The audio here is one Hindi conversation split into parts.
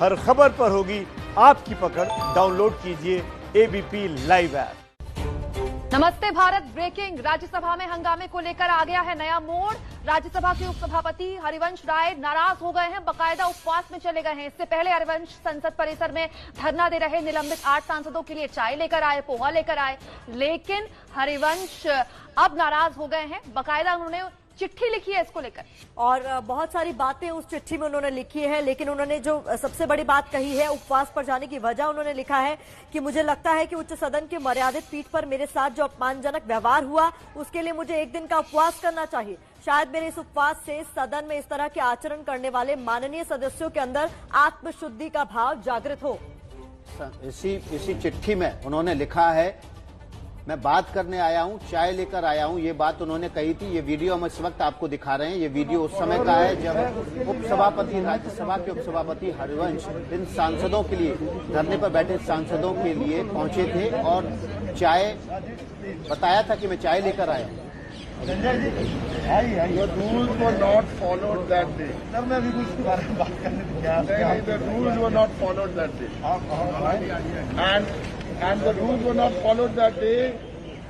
हर खबर पर होगी आपकी पकड़। डाउनलोड कीजिए एबीपी लाइव ऐप। नमस्ते भारत ब्रेकिंग। राज्यसभा में हंगामे को लेकर आ गया है नया मोड़। राज्यसभा के उपसभापति हरिवंश राय नाराज हो गए हैं, बकायदा उपवास में चले गए हैं। इससे पहले हरिवंश संसद परिसर में धरना दे रहे निलंबित 8 सांसदों के लिए चाय लेकर आए, पोहा लेकर आए, लेकिन हरिवंश अब नाराज हो गए हैं। बकायदा उन्होंने चिट्ठी लिखी है इसको लेकर और बहुत सारी बातें उस चिट्ठी में उन्होंने लिखी है, लेकिन उन्होंने जो सबसे बड़ी बात कही है, उपवास पर जाने की वजह उन्होंने लिखा है कि मुझे लगता है कि उच्च सदन के मर्यादित पीठ पर मेरे साथ जो अपमानजनक व्यवहार हुआ उसके लिए मुझे एक दिन का उपवास करना चाहिए। शायद मेरे इस उपवास से सदन में इस तरह के आचरण करने वाले माननीय सदस्यों के अंदर आत्मशुद्धि का भाव जागृत हो। इसी चिट्ठी में उन्होंने लिखा है, मैं बात करने आया हूं, चाय लेकर आया हूं। ये बात उन्होंने कही थी। ये वीडियो हम इस वक्त आपको दिखा रहे हैं। ये वीडियो उस समय का है जब उपसभापति, राज्यसभा के उपसभापति हरिवंश इन सांसदों के लिए, धरने पर बैठे सांसदों के लिए पहुंचे थे और चाय बताया था कि मैं चाय लेकर आया हूं। The rules were not followed that day. Sir मैं अभी कुछ बारे में बात करने The rules were not followed that day. And the rules were not followed that day.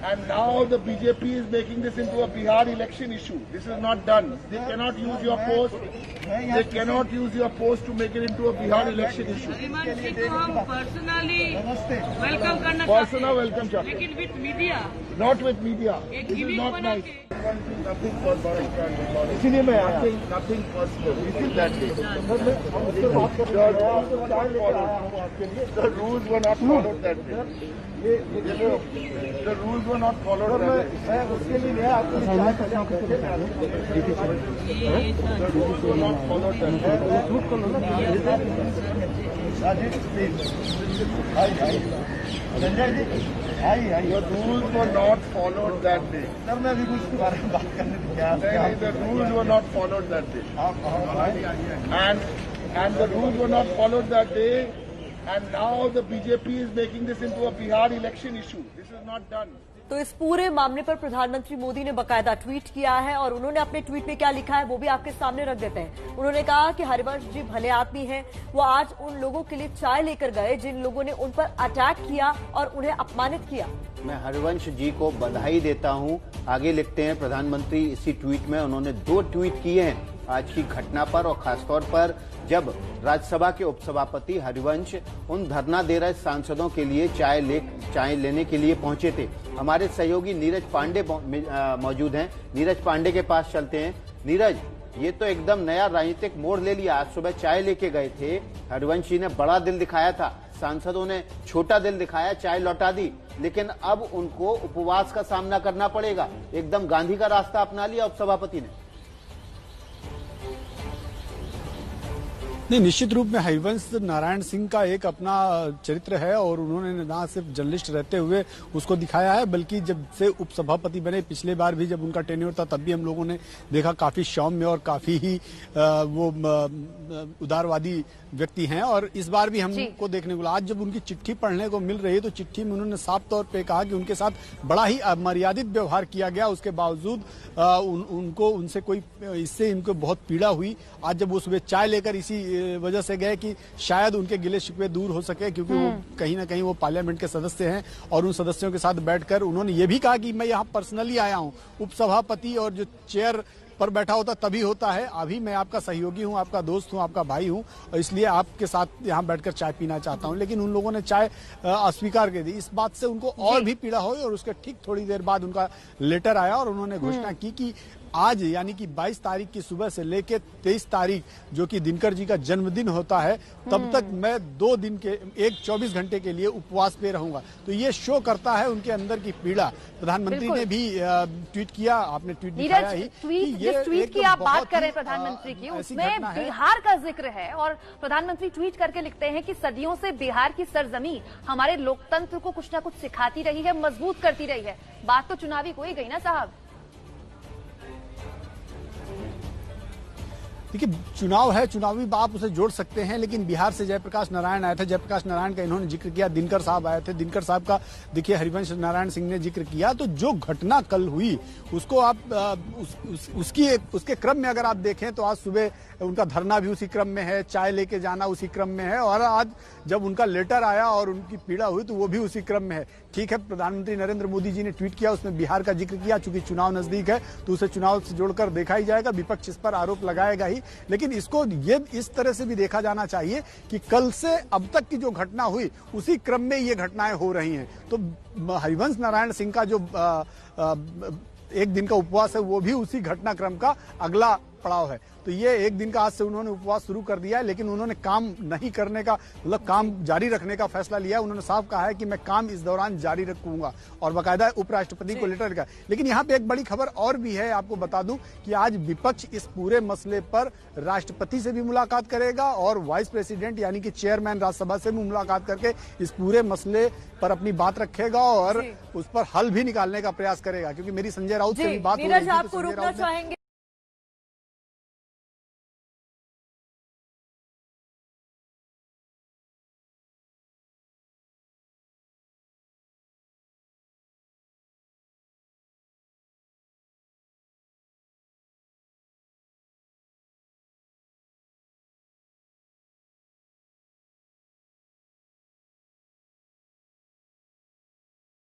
And now the BJP is making this into a Bihar election issue. This is not done. They cannot use your post. They cannot use your post to make it into a Bihar election issue. Harivansh ji को हम पर्सनली वेलकम करना Personal welcome, Chuck. लेकिन with media, Not with media. एक This is गिमिक not बना nice. के Nothing personal. इसीलिए मैं nothing personal. This is that day. The rules were not followed that day. The rules were not followed that day. मैं उसके लिए मैं आपको The rules were not followed that day. The rules were not followed that day. Sir मैं अभी कुछ बारे में बात करने The rules were not followed that day. And the rules were not followed that day. And now the BJP is making this into a Bihar election issue. This is not done. तो इस पूरे मामले पर प्रधानमंत्री मोदी ने बकायदा ट्वीट किया है और उन्होंने अपने ट्वीट में क्या लिखा है वो भी आपके सामने रख देते हैं। उन्होंने कहा कि हरिवंश जी भले आदमी हैं, वो आज उन लोगों के लिए चाय लेकर गए जिन लोगों ने उन पर अटैक किया और उन्हें अपमानित किया। मैं हरिवंश जी को बधाई देता हूं। आगे लिखते हैं प्रधानमंत्री इसी ट्वीट में, उन्होंने 2 ट्वीट किए हैं आज की घटना पर, और खासतौर पर जब राज्यसभा के उपसभापति हरिवंश उन धरना दे रहे सांसदों के लिए चाय लेने के लिए पहुंचे थे। हमारे सहयोगी नीरज पांडे मौजूद हैं। नीरज पांडे के पास चलते हैं। नीरज, ये तो एकदम नया राजनीतिक मोड़ ले लिया। आज सुबह चाय लेके गए थे, हरिवंश जी ने बड़ा दिल दिखाया था, सांसदों ने छोटा दिल दिखाया, चाय लौटा दी, लेकिन अब उनको उपवास का सामना करना पड़ेगा। एकदम गांधी का रास्ता अपना लिया उपसभापति ने। नहीं, निश्चित रूप में हरिवंश नारायण सिंह का एक अपना चरित्र है और उन्होंने ना सिर्फ जर्नलिस्ट रहते हुए उसको दिखाया है, बल्कि जब से उपसभापति बने, पिछले बार भी जब उनका टेन्योर था तब भी हम लोगों ने देखा काफी सौम्य और काफी ही वो उदारवादी व्यक्ति हैं, और इस बार भी हमको देखने को आज जब उनकी चिट्ठी पढ़ने को मिल रही है तो चिट्ठी में उन्होंने साफ तौर पे कहा कि उनके साथ बड़ा ही अमर्यादित व्यवहार किया गया। उसके बावजूद उनको उनसे कोई इससे इनको बहुत पीड़ा हुई। आज जब वो सुबह चाय लेकर इसी वजह से गए कि शायद उनके गिले शिकवे दूर हो सके, क्योंकि वो कहीं ना कहीं वो पार्लियामेंट के सदस्य हैं, और उन सदस्यों के साथ बैठकर उन्होंने ये भी कहा कि मैं यहाँ पर्सनली आया हूँ। उपसभापति और जो चेयर पर बैठा होता तभी होता है, अभी मैं आपका सहयोगी हूं, आपका दोस्त हूं, आपका भाई हूं, और इसलिए आपके साथ यहां बैठकर चाय पीना चाहता हूं। लेकिन उन लोगों ने चाय अस्वीकार कर दी। इस बात से उनको और भी पीड़ा हुई, और उसके ठीक थोड़ी देर बाद उनका लेटर आया और उन्होंने घोषणा की कि आज यानी कि 22 तारीख की सुबह से लेकर 23 तारीख जो कि दिनकर जी का जन्मदिन होता है, तब तक मैं 2 दिन के 24 घंटे के लिए उपवास पे रहूंगा। तो ये शो करता है उनके अंदर की पीड़ा। प्रधानमंत्री ने भी ट्वीट किया, आपने ट्वीट दिखाया ही। जिस ट्वीट की आप बात करें प्रधानमंत्री की, उसमें बिहार का जिक्र है और प्रधानमंत्री ट्वीट करके लिखते हैं कि सदियों से बिहार की सरजमी हमारे लोकतंत्र को कुछ न कुछ सिखाती रही है, मजबूत करती रही है। बात तो चुनावी हो ही गई ना साहब। देखिए, चुनाव है, चुनावी आप उसे जोड़ सकते हैं, लेकिन बिहार से जयप्रकाश नारायण आए थे। जयप्रकाश नारायण का इन्होंने जिक्र किया, दिनकर साहब आए थे, दिनकर साहब का देखिए हरिवंश नारायण सिंह ने जिक्र किया। तो जो घटना कल हुई उसको आप उसके क्रम में अगर आप देखें तो आज सुबह उनका धरना भी उसी क्रम में है, चाय लेके जाना उसी क्रम में है, और आज जब उनका लेटर आया और उनकी पीड़ा हुई तो वो भी उसी क्रम में है। ठीक है, प्रधानमंत्री नरेंद्र मोदी जी ने ट्वीट किया, उसमें बिहार का जिक्र किया, चूंकि चुनाव नजदीक है तो उसे चुनाव से जोड़कर देखा ही जाएगा, विपक्ष इस पर आरोप लगाएगा ही। लेकिन इसको ये इस तरह से भी देखा जाना चाहिए कि कल से अब तक की जो घटना हुई उसी क्रम में ये घटनाएं हो रही हैं। तो हरिवंश नारायण सिंह का जो एक दिन का उपवास है वो भी उसी घटनाक्रम का अगला पड़ाव है। तो ये एक दिन का आज से उन्होंने उपवास शुरू कर दिया है, लेकिन उन्होंने काम नहीं करने का, मतलब काम जारी रखने का फैसला लिया है। उन्होंने साफ कहा है कि मैं काम इस दौरान जारी रखूंगा, और बाकायदा उपराष्ट्रपति को लेटर लिखा। लेकिन यहाँ पे एक बड़ी खबर और भी है, आपको बता दूं कि आज विपक्ष इस पूरे मसले पर राष्ट्रपति से भी मुलाकात करेगा और वाइस प्रेसिडेंट यानी कि चेयरमैन राज्यसभा से भी मुलाकात करके इस पूरे मसले पर अपनी बात रखेगा और उस पर हल भी निकालने का प्रयास करेगा। क्योंकि मेरी संजय राउत से भी बात हो रही थी, आपको रुकना चाहेंगे।